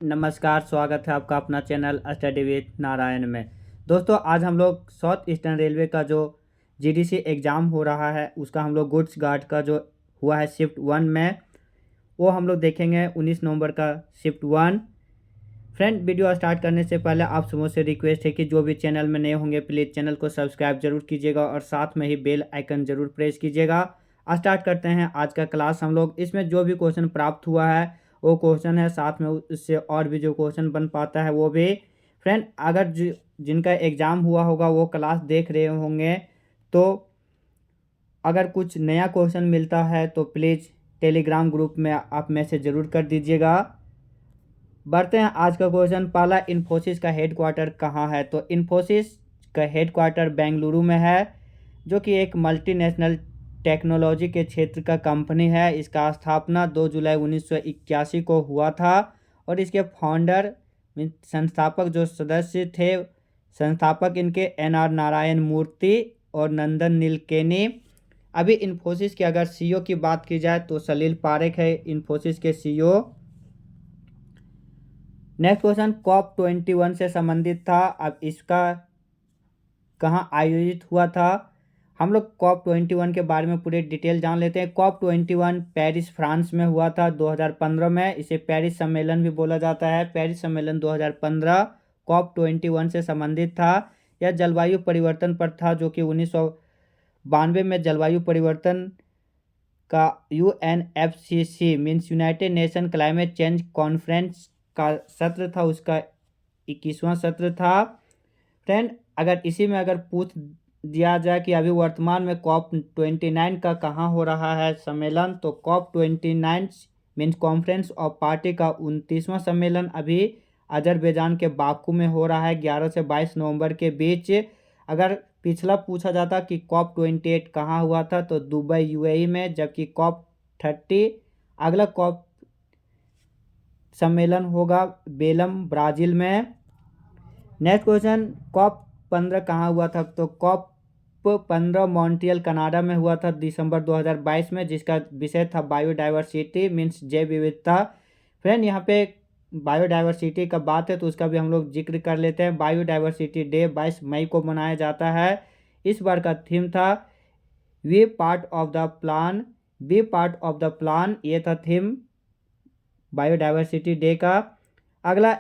नमस्कार, स्वागत है आपका अपना चैनल स्टडी विद नारायण में। दोस्तों, आज हम लोग साउथ ईस्टर्न रेलवे का जो जीडीसी एग्ज़ाम हो रहा है उसका हम लोग गुड्स गार्ड का जो हुआ है शिफ्ट 1 में, वो हम लोग देखेंगे 19 नवंबर का शिफ्ट 1। फ्रेंड, वीडियो स्टार्ट करने से पहले आप समूह से रिक्वेस्ट है कि जो भी चैनल में नए होंगे प्लीज़ चैनल को सब्सक्राइब जरूर कीजिएगा और साथ में ही बेल आइकन जरूर प्रेस कीजिएगा। स्टार्ट करते हैं आज का क्लास। हम लोग इसमें जो भी क्वेश्चन प्राप्त हुआ है वो क्वेश्चन है, साथ में उससे और भी जो क्वेश्चन बन पाता है वो भी। फ्रेंड, अगर जिनका एग्ज़ाम हुआ होगा वो क्लास देख रहे होंगे, तो अगर कुछ नया क्वेश्चन मिलता है तो प्लीज़ टेलीग्राम ग्रुप में आप मैसेज ज़रूर कर दीजिएगा। बढ़ते हैं आज का क्वेश्चन। पहला, इन्फोसिस का हेडक्वार्टर कहाँ है? तो इन्फोसिस का हेडक्वार्टर बेंगलुरु में है, जो कि एक मल्टीनेशनल टेक्नोलॉजी के क्षेत्र का कंपनी है। इसका स्थापना 2 जुलाई 1981 को हुआ था और इसके फाउंडर संस्थापक जो सदस्य थे, संस्थापक इनके NR नारायण मूर्ति और नंदन नीलकेनी। अभी इन्फोसिस के अगर CEO की बात की जाए तो सलील पारेख है इन्फोसिस के CEO। नेक्स्ट क्वेश्चन COP 21 से संबंधित था। अब इसका कहाँ आयोजित हुआ था? हम लोग COP 21 के बारे में पूरे डिटेल जान लेते हैं। COP 21 पेरिस फ्रांस में हुआ था 2015 में। इसे पेरिस सम्मेलन भी बोला जाता है। पेरिस सम्मेलन 2015 COP 21 से संबंधित था। यह जलवायु परिवर्तन पर था, जो कि 1992 में जलवायु परिवर्तन का UNFCCC means United nation climate change conference का सत्र था, उसका 21वां सत्र था। फ्रेंड, अगर इसी में अगर पूछ दिया जाए कि अभी वर्तमान में COP 29 का कहाँ हो रहा है सम्मेलन, तो COP 29 means conference of party का 29वां सम्मेलन अभी अजरबैजान के बाकू में हो रहा है 11 से 22 नवंबर के बीच। अगर पिछला पूछा जाता कि COP 28 कहाँ हुआ था, तो दुबई UAE में, जबकि COP 30 अगला COP सम्मेलन होगा बेलम ब्राज़ील में। नेक्स्ट क्वेश्चन, COP 15 कहाँ हुआ था? तो COP 15 मॉन्ट्रियल कनाडा में हुआ था दिसंबर 2022 में, जिसका विषय था बायोडाइवर्सिटी मीन्स जैव विविधता। फ्रेंड, यहाँ पे बायोडाइवर्सिटी का बात है तो उसका भी हम लोग जिक्र कर लेते हैं। बायोडाइवर्सिटी डे 22 मई को मनाया जाता है। इस बार का थीम था we part of the plan, be part of the plan, ये था थीम बायोडाइवर्सिटी डे का। अगला,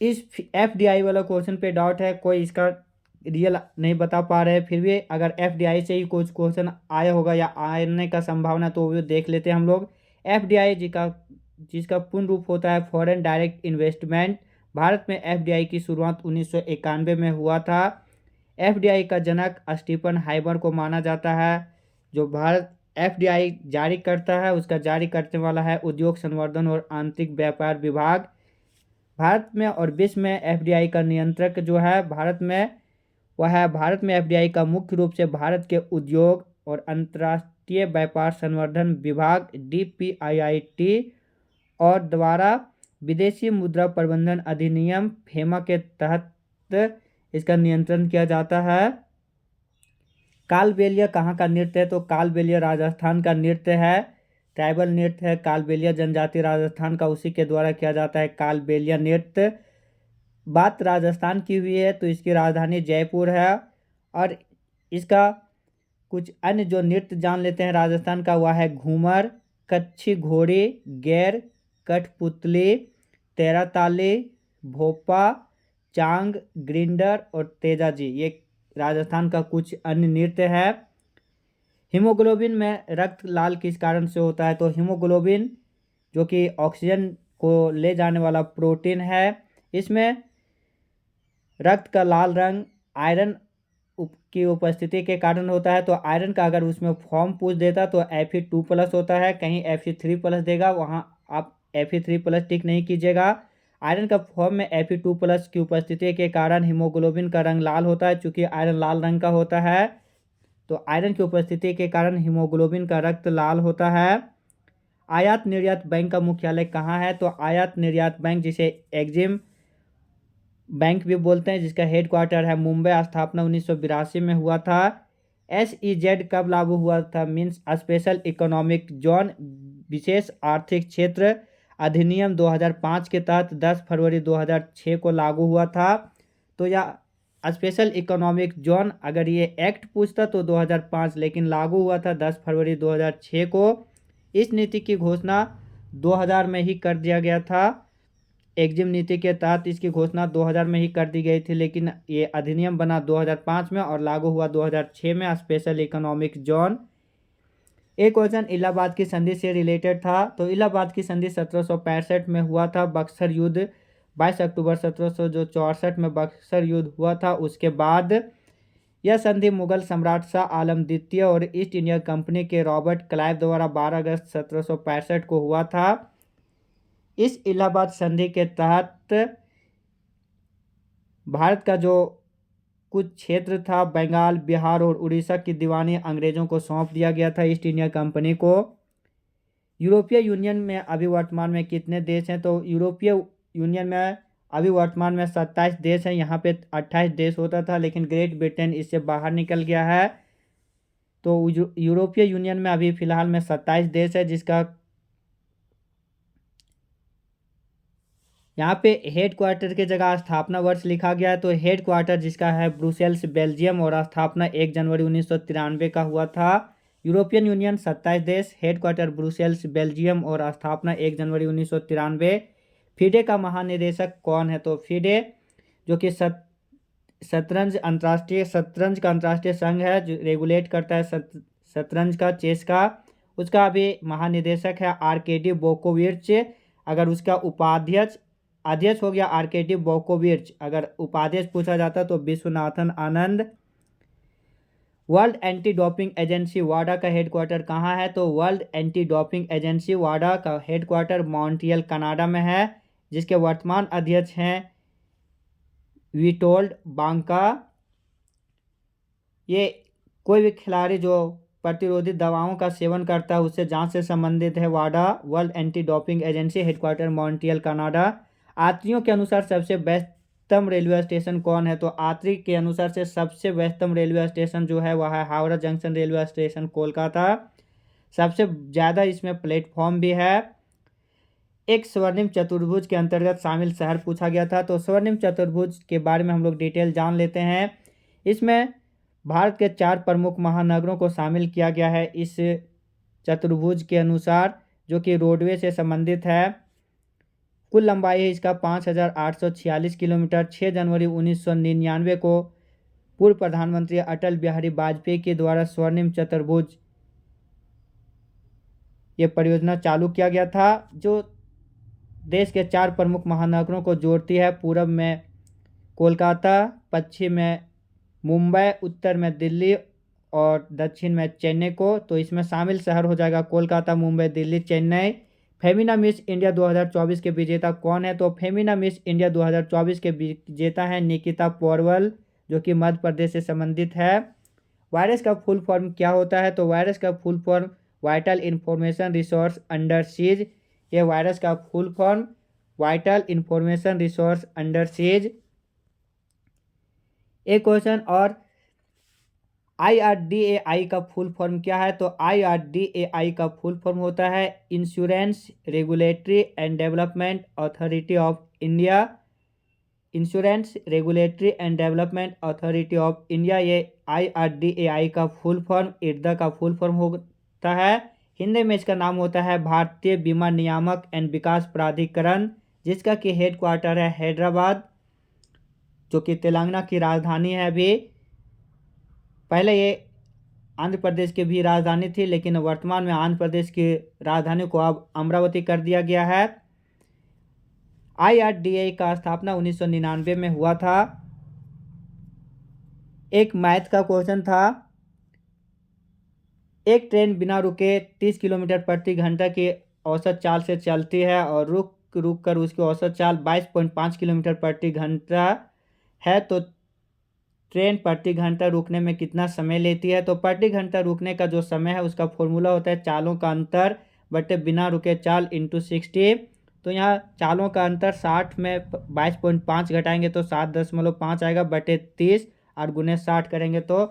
इस FDI वाला क्वेश्चन पे डाउट है, कोई इसका रियल नहीं बता पा रहे हैं, फिर भी अगर FDI से ही कुछ क्वेश्चन आया होगा या आने का संभावना तो वो देख लेते हैं हम लोग। FDI जिसका पूर्ण रूप होता है फॉरेन डायरेक्ट इन्वेस्टमेंट। भारत में FDI की शुरुआत 1991 में हुआ था। FDI का जनक स्टीफन हाइबर को माना जाता है। जो भारत FDI जारी करता है उसका जारी करने वाला है उद्योग संवर्धन और आंतरिक व्यापार विभाग। भारत में और विश्व में FDI का नियंत्रक जो है भारत में, वह है भारत में FDI का मुख्य रूप से भारत के उद्योग और अंतर्राष्ट्रीय व्यापार संवर्धन विभाग DPIIT और द्वारा विदेशी मुद्रा प्रबंधन अधिनियम FEMA के तहत इसका नियंत्रण किया जाता है। कालबेलिया कहाँ का नृत्य है? तो कालबेलिया राजस्थान का नृत्य है, ट्राइबल नृत्य है। कालबेलिया जनजाति राजस्थान का, उसी के द्वारा किया जाता है कालबेलिया नृत्य। बात राजस्थान की हुई है तो इसकी राजधानी जयपुर है। और इसका कुछ अन्य जो नृत्य जान लेते हैं राजस्थान का, वह है घूमर, कच्छी घोड़ी, गैर, कठपुतली, तेराताली, भोपा, चांग, ग्रिंडर और तेजाजी, ये राजस्थान का कुछ अन्य नृत्य है। हीमोग्लोबिन में रक्त लाल किस कारण से होता है? तो हीमोग्लोबिन जो कि ऑक्सीजन को ले जाने वाला प्रोटीन है, इसमें रक्त का लाल रंग आयरन की उपस्थिति के कारण होता है। तो आयरन का अगर उसमें फॉर्म पूछ देता तो Fe2+ होता है, कहीं Fe3+ देगा, वहाँ आप Fe3+ टिक नहीं कीजिएगा। आयरन का फॉर्म में Fe2+ की उपस्थिति के कारण हीमोग्लोबिन का रंग लाल होता है। चूँकि आयरन लाल रंग का होता है तो आयरन की उपस्थिति के कारण हीमोग्लोबिन का रक्त लाल होता है। आयात निर्यात बैंक का मुख्यालय कहाँ है? तो आयात निर्यात बैंक, जिसे एग्जिम बैंक भी बोलते हैं, जिसका हेडक्वार्टर है मुंबई, स्थापना 1982 में हुआ था। SEZ कब लागू हुआ था? मीन्स स्पेशल इकोनॉमिक जोन, विशेष आर्थिक क्षेत्र। अधिनियम 2005 के तहत 10 फरवरी 2006 को लागू हुआ था। तो यह स्पेशल इकोनॉमिक जोन, अगर ये एक्ट पूछता तो 2005, लेकिन लागू हुआ था 10 फरवरी 2006 को। इस नीति की घोषणा 2000 में ही कर दिया गया था। एग्जिम नीति के तहत इसकी घोषणा 2000 में ही कर दी गई थी, लेकिन ये अधिनियम बना 2005 में और लागू हुआ 2006 में, स्पेशल इकोनॉमिक जोन। एक क्वेश्चन इलाहाबाद की संधि से रिलेटेड था। तो इलाहाबाद की संधि 1765 में हुआ था। बक्सर युद्ध 22 अक्टूबर 1764 में बक्सर युद्ध हुआ था। उसके बाद यह संधि मुगल सम्राट शाह आलम द्वितीय और ईस्ट इंडिया कंपनी के रॉबर्ट क्लाइव द्वारा 12 अगस्त 1765 को हुआ था। इस इलाहाबाद संधि के तहत भारत का जो कुछ क्षेत्र था, बंगाल, बिहार और उड़ीसा की दीवानी अंग्रेजों को सौंप दिया गया था, ईस्ट इंडिया कंपनी को। यूरोपीय यूनियन में अभी वर्तमान में कितने देश हैं? तो यूरोपीय यूनियन में अभी वर्तमान में 27 देश हैं। यहाँ पे 28 देश होता था, लेकिन ग्रेट ब्रिटेन इससे बाहर निकल गया है। तो यूरोपीय यूनियन में अभी फिलहाल में 27 देश है, जिसका यहाँ पे हेड क्वार्टर की जगह स्थापना वर्ष लिखा गया है। तो हेड क्वार्टर जिसका है ब्रुसेल्स, बेल्जियम, और स्थापना 1 जनवरी 1993 का हुआ था। यूरोपियन यूनियन 27 देश, हेड क्वार्टर ब्रुसेल्स, बेल्जियम, और स्थापना 1 जनवरी 1993। फीडे का महानिदेशक कौन है? तो फीडे जो कि शतरंज का अंतर्राष्ट्रीय संघ है, जो रेगुलेट करता है शतरंज का, चेस का, उसका अभी महानिदेशक है आर्केडी बोकोविच। अगर उसका अध्यक्ष हो गया आर्केडी बोकोविच। अगर उपाध्यक्ष पूछा जाता तो Viswanathan Anand. World anti doping agency वाडा का हेडक्वार्टर कहाँ है? तो वर्ल्ड एंटी डोपिंग एजेंसी वाडा का हेडक्वार्टर मॉन्ट्रियल कनाडा में है, जिसके वर्तमान अध्यक्ष हैं विटोल्ड बांका। ये कोई भी खिलाड़ी जो प्रतिरोधी दवाओं का सेवन करता है उससे जांच से संबंधित है वाडा। World anti doping agency, headquarters Montreal Canada. यात्रियों के अनुसार सबसे व्यस्तम रेलवे स्टेशन कौन है? तो यात्री के अनुसार से सबसे व्यस्तम रेलवे स्टेशन जो है वह है Howrah junction railway station, Kolkata. सबसे ज़्यादा इसमें प्लेटफॉर्म भी है। एक स्वर्णिम चतुर्भुज के अंतर्गत शामिल शहर पूछा गया था। तो स्वर्णिम चतुर्भुज के बारे में हम लोग डिटेल जान लेते हैं। इसमें भारत के 4 प्रमुख महानगरों को शामिल किया गया है इस चतुर्भुज के अनुसार, जो कि रोडवे से संबंधित है। कुल लंबाई है इसका 5846 किलोमीटर। 6 जनवरी 1999 को पूर्व प्रधानमंत्री अटल बिहारी वाजपेयी के द्वारा स्वर्णिम चतुर्भुज ये परियोजना चालू किया गया था, जो देश के 4 प्रमुख महानगरों को जोड़ती है। पूर्व में कोलकाता, पश्चिम में मुंबई, उत्तर में दिल्ली और दक्षिण में चेन्नई को। तो इसमें शामिल शहर हो जाएगा कोलकाता, मुंबई, दिल्ली, चेन्नई। फेमिना मिस इंडिया 2024 के विजेता कौन है? तो फेमिना मिस इंडिया 2024 के विजेता हैं निकिता पौरवल, जो कि मध्य प्रदेश से संबंधित है। वायरस का फुल फॉर्म क्या होता है? तो वायरस का full form vital information resource under seize. ये वायरस का full form vital information resource under seize. एक क्वेश्चन और, IRDAI का फुल फॉर्म क्या है? तो IRDAI का फुल फॉर्म होता है insurance regulatory and development authority of India. Insurance regulatory and development authority of India, ये IRDAI का फुल फॉर्म, IRDA का फुल फॉर्म होता है। हिंदी में इसका नाम होता है भारतीय बीमा नियामक एंड विकास प्राधिकरण, जिसका कि हेड क्वार्टर है हैदराबाद, जो कि तेलंगाना की राजधानी है। अभी पहले ये आंध्र प्रदेश की भी राजधानी थी, लेकिन वर्तमान में आंध्र प्रदेश की राजधानी को अब अमरावती कर दिया गया है। IRDAI का स्थापना 1999 में हुआ था। एक मैथ का क्वेश्चन था। एक ट्रेन बिना रुके 30 किलोमीटर प्रति घंटा की औसत चाल से चलती है और रुक कर उसकी औसत चाल 22.5 किलोमीटर प्रति घंटा है। तो ट्रेन प्रति घंटा रुकने में कितना समय लेती है? तो प्रति घंटा रुकने का जो समय है उसका फॉर्मूला होता है चालों का अंतर बटे बिना रुके चाल इंटू 60। तो यहाँ चालों का अंतर 60 में 22.5 घटाएंगे तो 7.5 आएगा बटे 30 और गुने 60 करेंगे तो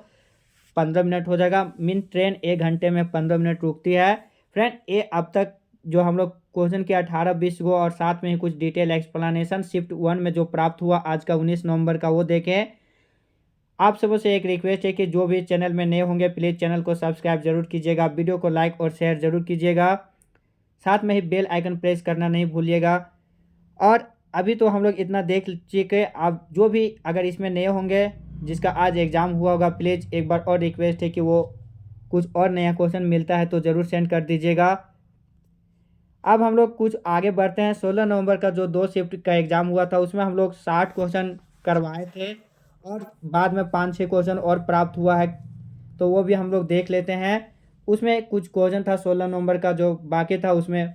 15 मिनट हो जाएगा। मीन ट्रेन 1 घंटे में 15 मिनट रुकती है। फ्रेंड, ये अब तक जो हम लोग क्वेश्चन के 18-20 को और साथ में ही कुछ डिटेल एक्सप्लेनेशन शिफ्ट 1 में जो प्राप्त हुआ आज का 19 नवंबर का वो देखें। आप सबों से एक रिक्वेस्ट है कि जो भी चैनल में नए होंगे प्लीज़ चैनल को सब्सक्राइब जरूर कीजिएगा, वीडियो को लाइक और शेयर जरूर कीजिएगा, साथ में ही बेल आइकन प्रेस करना नहीं भूलिएगा। और अभी तो हम लोग इतना देख चुके, आप जो भी अगर इसमें नए होंगे जिसका आज एग्ज़ाम हुआ होगा प्लीज़ एक बार और रिक्वेस्ट है कि वो कुछ और नया क्वेश्चन मिलता है तो ज़रूर सेंड कर दीजिएगा। अब हम लोग कुछ आगे बढ़ते हैं। 16 नवंबर का जो 2 शिफ्ट का एग्ज़ाम हुआ था उसमें हम लोग 60 क्वेश्चन करवाए थे और बाद में 5-6 क्वेश्चन और प्राप्त हुआ है, तो वो भी हम लोग देख लेते हैं। उसमें कुछ क्वेश्चन था 16 नवंबर का जो बाकी था, उसमें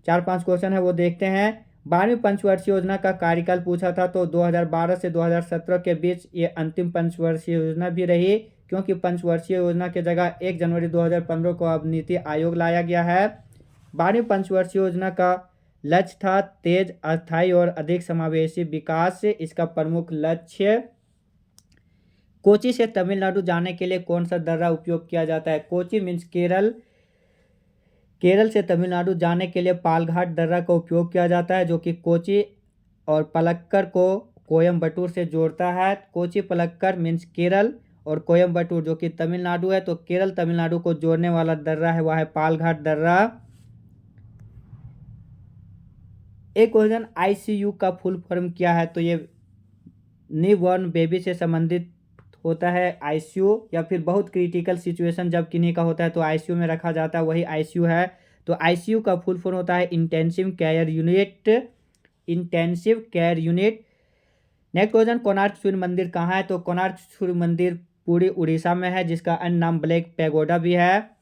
4-5 क्वेश्चन है वो देखते हैं। 12वीं पंचवर्षीय योजना का कार्यकाल पूछा था, तो 2012 से 2017 के बीच ये अंतिम पंचवर्षीय योजना भी रही, क्योंकि पंचवर्षीय योजना की जगह 1 जनवरी 2015 को अब नीति आयोग लाया गया है। 12वीं पंचवर्षीय योजना का लक्ष्य था तेज, अस्थायी और अधिक समावेशी विकास। इसका प्रमुख लक्ष्य कोची से तमिलनाडु जाने के लिए कौन सा दर्रा उपयोग किया जाता है? कोची मीन्स केरल। केरल से तमिलनाडु जाने के लिए पालघाट दर्रा का उपयोग किया जाता है, जो कि कोची और पलक्कड़ को कोयम्बटूर से जोड़ता है। कोची पलक्कड़ मीन्स केरल और कोयम्बटूर जो कि तमिलनाडु है, तो केरल तमिलनाडु को जोड़ने वाला दर्रा है वह है पालघाट दर्रा। एक क्वेश्चन आईसीयू का फुल फॉर्म क्या है? तो ये न्यूबॉर्न बेबी से संबंधित होता है आईसीयू, या फिर बहुत क्रिटिकल सिचुएशन जब किन्हीं का होता है तो आईसीयू में रखा जाता है, वही आईसीयू है। तो आईसीयू का फुल फॉर्म होता है intensive care unit. Intensive care unit. Next question Konark सूर्य मंदिर कहाँ है? तो कोणार्क सूर्य मंदिर पूरी उड़ीसा में है, जिसका अन्य नाम ब्लैक पैगोडा भी है।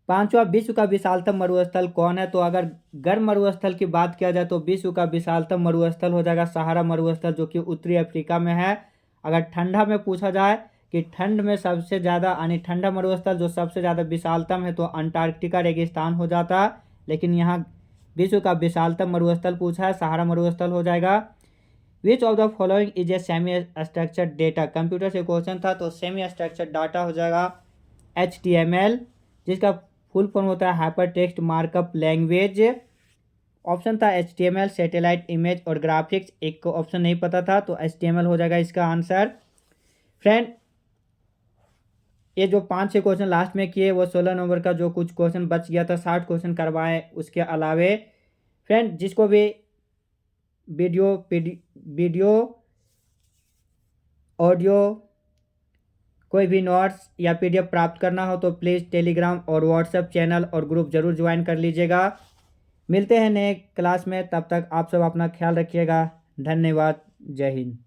5वां विश्व का विशालतम मरुस्थल कौन है? तो अगर गर्म मरुस्थल की बात किया जाए तो विश्व का विशालतम मरुस्थल हो जाएगा सहारा मरुस्थल, जो कि उत्तरी अफ्रीका में है। अगर ठंडा में पूछा जाए कि ठंड में सबसे ज़्यादा यानी ठंडा मरुस्थल जो सबसे ज़्यादा विशालतम है, तो अंटार्कटिका रेगिस्तान हो जाता, लेकिन यहाँ विश्व का विशालतम मरुस्थल पूछा है, सहारा मरुस्थल हो जाएगा। Which of the following is a semi structured data? Computer से क्वेश्चन था, तो सेमी स्ट्रक्चर्ड डाटा हो जाएगा HTML, जिसका फुल फॉर्म होता है hyper text markup language. Option था HTML, सैटेलाइट इमेज और ग्राफिक्स। एक को ऑप्शन नहीं पता था, तो HTML हो जाएगा इसका आंसर। फ्रेंड, ये जो 5-6 क्वेश्चन लास्ट में किए वो 16 नवंबर का जो कुछ क्वेश्चन बच गया था 60 क्वेश्चन करवाए उसके अलावे। फ्रेंड, जिसको भी वीडियो ऑडियो कोई भी नोट्स या PDF प्राप्त करना हो तो प्लीज़ टेलीग्राम और व्हाट्सएप चैनल और ग्रुप ज़रूर ज्वाइन कर लीजिएगा। मिलते हैं नए क्लास में, तब तक आप सब अपना ख्याल रखिएगा। धन्यवाद। जय हिंद।